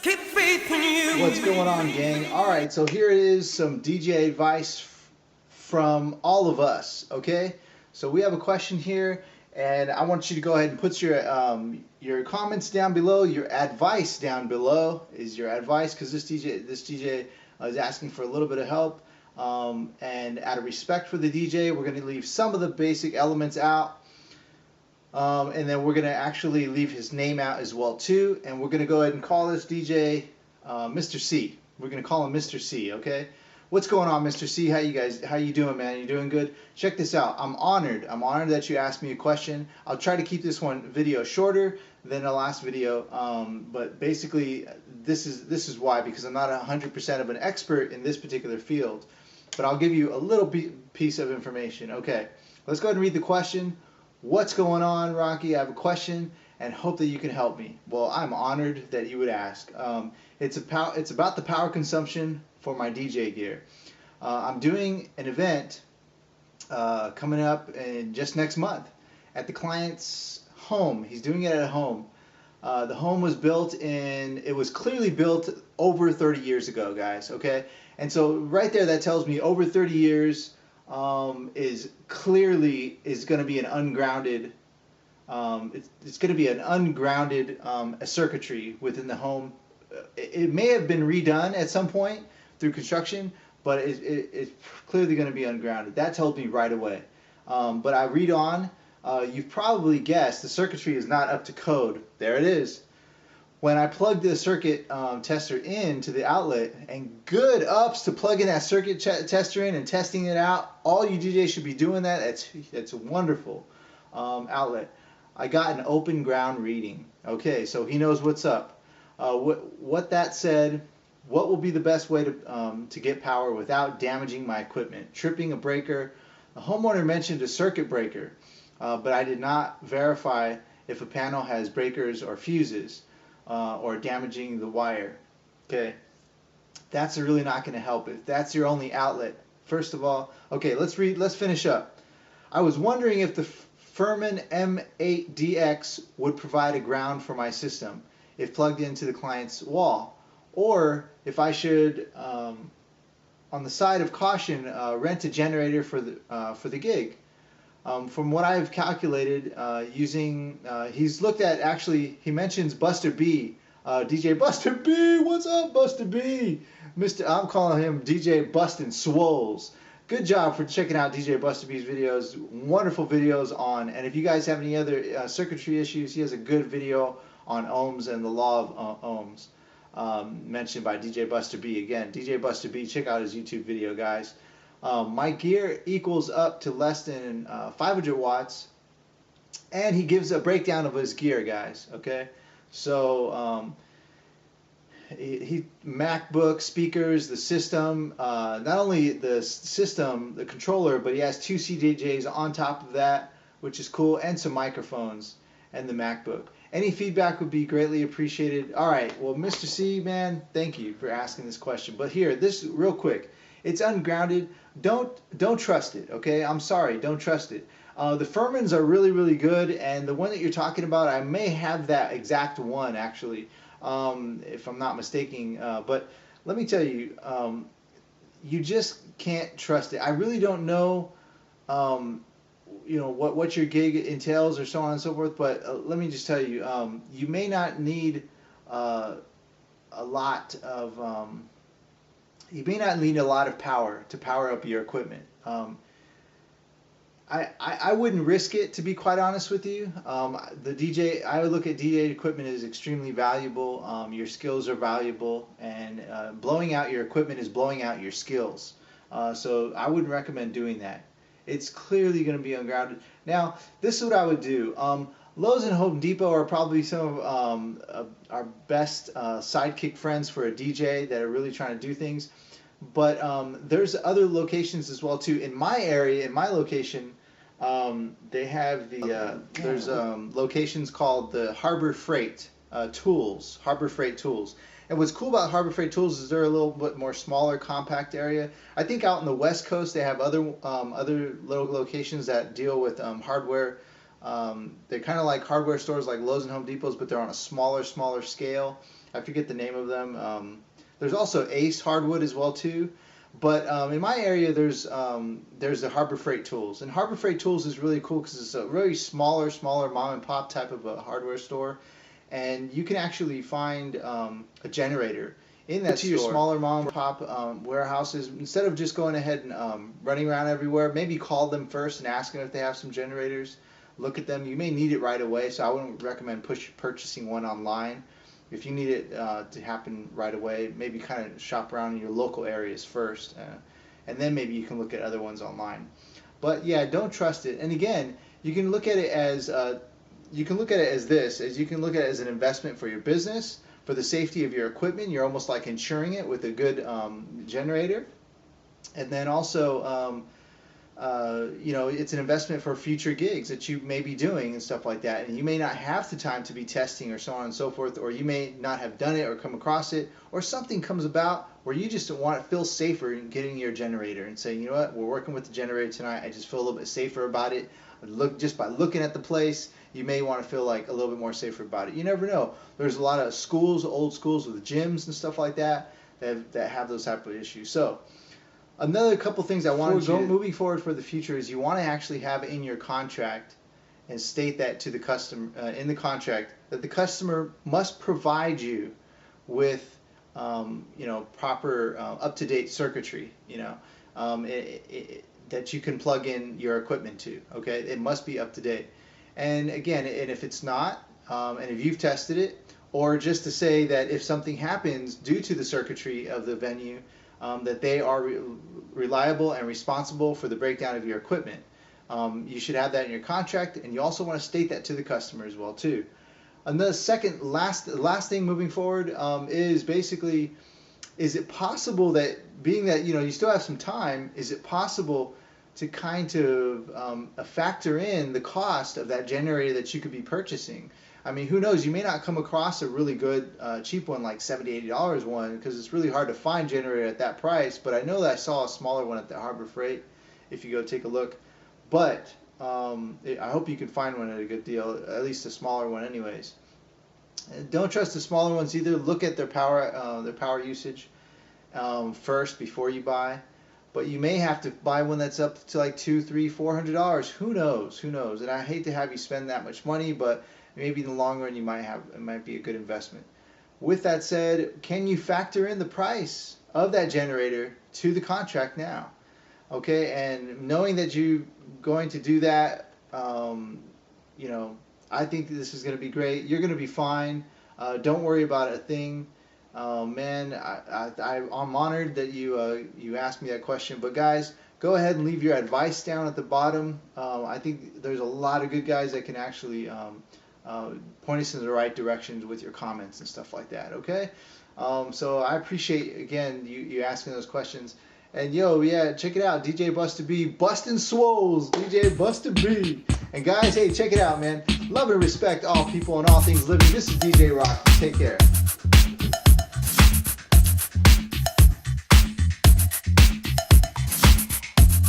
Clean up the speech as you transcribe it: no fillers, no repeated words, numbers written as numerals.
Keep faith in you. What's going on, gang? All right, so here it is, some DJ advice from all of us. Okay, so we have a question here, and I want you to go ahead and put your comments down below. Your advice down below is your advice, because this DJ is asking for a little bit of help. And out of respect for the DJ, we're going to leave some of the basic elements out. And then we're going to actually leave his name out as well too, and we're going to go ahead and call this DJ Mr. C. We're going to call him Mr. C, okay? What's going on, Mr. C? How you doing, man? You doing good? Check this out. I'm honored that you asked me a question. I'll try to keep this video shorter than the last video, but basically this is why, because I'm not 100% of an expert in this particular field, but I'll give you a little piece of information. Okay, let's go ahead and read the question. What's going on, Rocky? I have a question and hope that you can help me. Well, I'm honored that you would ask. It's about the power consumption for my DJ gear. I'm doing an event coming up in just next month at the client's home. He's doing it at home. The home was it was clearly built over 30 years ago, guys, okay? And so right there, that tells me over 30 years is going to be an ungrounded it's going to be an ungrounded circuitry within the home. It may have been redone at some point through construction, but it's clearly going to be ungrounded. That told me right away. But I read on. You've probably guessed the circuitry is not up to code. There it is. When I plugged the circuit tester into the outlet, and good ups to plugging that circuit tester in and testing it out. All you DJs should be doing that. It's a wonderful outlet. I got an open ground reading. Okay, so he knows what's up. What that said, what will be the best way to get power without damaging my equipment? Tripping a breaker. The homeowner mentioned a circuit breaker, but I did not verify if a panel has breakers or fuses. Or damaging the wire. Okay, that's really not going to help if that's your only outlet. First of all, okay, let's finish up. I was wondering if the Furman M8DX would provide a ground for my system if plugged into the client's wall, or if I should, on the side of caution, rent a generator for the gig. From what I've calculated, he's looked at, actually, he mentions Buster B. DJ Buster B, what's up, Buster B? I'm calling him DJ Bustin' Swoles. Good job for checking out DJ Buster B's videos. Wonderful videos and if you guys have any other circuitry issues, he has a good video on ohms and the law of ohms, mentioned by DJ Buster B. Again, DJ Buster B, check out his YouTube video, guys. My gear equals up to less than 500 watts, and he gives a breakdown of his gear, guys. Okay, so he MacBook speakers, the system, not only the system, the controller, but he has 2 CDJs on top of that, which is cool, and some microphones, and the MacBook. Any feedback would be greatly appreciated. All right, well, Mr. C, man, thank you for asking this question. But here, this real quick. It's ungrounded. Don't trust it, okay? I'm sorry, don't trust it. The Furmans are really, really good, and the one that you're talking about, I may have that exact one, actually, if I'm not mistaken. But let me tell you, you just can't trust it. I really don't know, what your gig entails or so on and so forth, but let me just tell you, you may not need a lot of... you may not need a lot of power to power up your equipment. I wouldn't risk it, to be quite honest with you. I would look at DJ equipment as extremely valuable. Your skills are valuable, and blowing out your equipment is blowing out your skills. So I wouldn't recommend doing that. It's clearly going to be ungrounded. Now, this is what I would do. Lowe's and Home Depot are probably some of our best sidekick friends for a DJ that are really trying to do things. But there's other locations as well too. In my area, in my location, they have there's locations called the Harbor Freight Tools. Harbor Freight Tools. And what's cool about Harbor Freight Tools is they're a little bit more smaller, compact area. I think out in the West Coast they have other little locations that deal with hardware They're kind of like hardware stores like Lowe's and Home Depot's, but they're on a smaller scale. I forget the name of them. There's also Ace Hardwood as well too. But in my area, there's the Harbor Freight Tools, and Harbor Freight Tools is really cool because it's a really smaller mom and pop type of a hardware store, and you can actually find a generator in that store. Your smaller mom and pop warehouses, instead of just going ahead and running around everywhere, maybe call them first and ask them if they have some generators. Look at them. You may need it right away, so I wouldn't recommend purchasing one online. If you need it to happen right away, maybe kind of shop around in your local areas first, and then maybe you can look at other ones online. But yeah, don't trust it. And again, you can look at it as you can look at it as an investment for your business, for the safety of your equipment. You're almost like insuring it with a good generator, and then also it's an investment for future gigs that you may be doing and stuff like that. And you may not have the time to be testing or so on and so forth, or you may not have done it or come across it, or something comes about where you just want to feel safer in getting your generator and saying, you know what, we're working with the generator tonight. I just feel a little bit safer about it. Just by looking at the place, you may want to feel like a little bit more safer about it. You never know. There's a lot of schools, old schools with gyms and stuff like that have those type of issues. So another couple things I want to moving forward for the future is you want to actually have in your contract and state that to the customer in the contract that the customer must provide you with proper up-to-date circuitry, that you can plug in your equipment to. Okay, it must be up to date. And again, and if it's not, and if you've tested it, or just to say that if something happens due to the circuitry of the venue, that they are reliable and responsible for the breakdown of your equipment. You should have that in your contract, and you also want to state that to the customer as well too. And the last thing moving forward is basically, is it possible that, being that you still have some time, is it possible to kind of factor in the cost of that generator that you could be purchasing? I mean, who knows? You may not come across a really good cheap one like $70, $80 one, because it's really hard to find generator at that price. But I know that I saw a smaller one at the Harbor Freight if you go take a look. But I hope you can find one at a good deal, at least a smaller one anyways. Don't trust the smaller ones either. Look at their power usage first before you buy. But you may have to buy one that's up to like $200, $300, $400. Who knows? And I hate to have you spend that much money, but maybe in the long run it might be a good investment. With that said, can you factor in the price of that generator to the contract now? Okay, and knowing that you're going to do that, I think this is going to be great. You're going to be fine. Don't worry about a thing. Man, I'm honored that you asked me that question. But guys, go ahead and leave your advice down at the bottom. I think there's a lot of good guys that can actually point us in the right directions with your comments and stuff like that. Okay, so I appreciate again you asking those questions. And check it out, DJ Busta B, Bustin' Swoles, DJ Busta B. And guys, hey, check it out, man. Love and respect all people and all things living. This is DJ Rock. Take care.